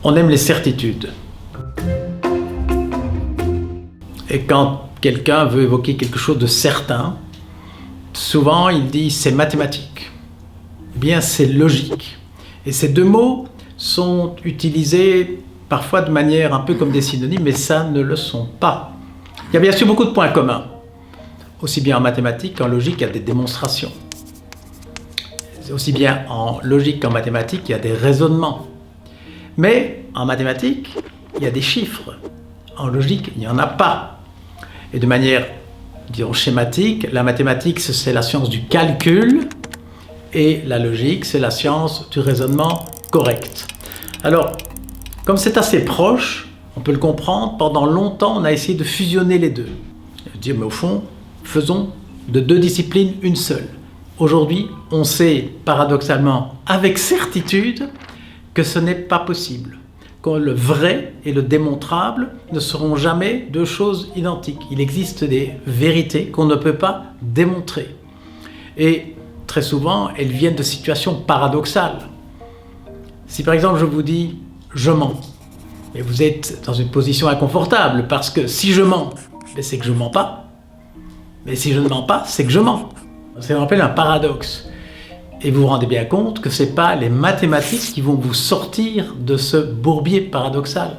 On aime les certitudes. Et quand quelqu'un veut évoquer quelque chose de certain, souvent il dit c'est mathématique. Eh bien c'est logique. Et ces deux mots sont utilisés parfois de manière un peu comme des synonymes, mais ça ne le sont pas. Il y a bien sûr beaucoup de points communs. Aussi bien en mathématiques qu'en logique, il y a des démonstrations. Aussi bien en logique qu'en mathématiques, il y a des raisonnements. Mais en mathématiques, il y a des chiffres. En logique, il n'y en a pas. Et de manière, disons, schématique, la mathématique, c'est la science du calcul, et la logique, c'est la science du raisonnement correct. Alors, comme c'est assez proche, on peut le comprendre, pendant longtemps, on a essayé de fusionner les deux. Dire, mais au fond, faisons de deux disciplines une seule. Aujourd'hui, on sait paradoxalement, avec certitude, que ce n'est pas possible. Que le vrai et le démontrable ne seront jamais deux choses identiques. Il existe des vérités qu'on ne peut pas démontrer. Et très souvent, elles viennent de situations paradoxales. Si par exemple je vous dis « je mens », et vous êtes dans une position inconfortable parce que si je mens, c'est que je ne mens pas. Mais si je ne mens pas, c'est que je mens. C'est ce qu'on appelle un paradoxe. Et vous vous rendez bien compte que ce n'est pas les mathématiques qui vont vous sortir de ce bourbier paradoxal.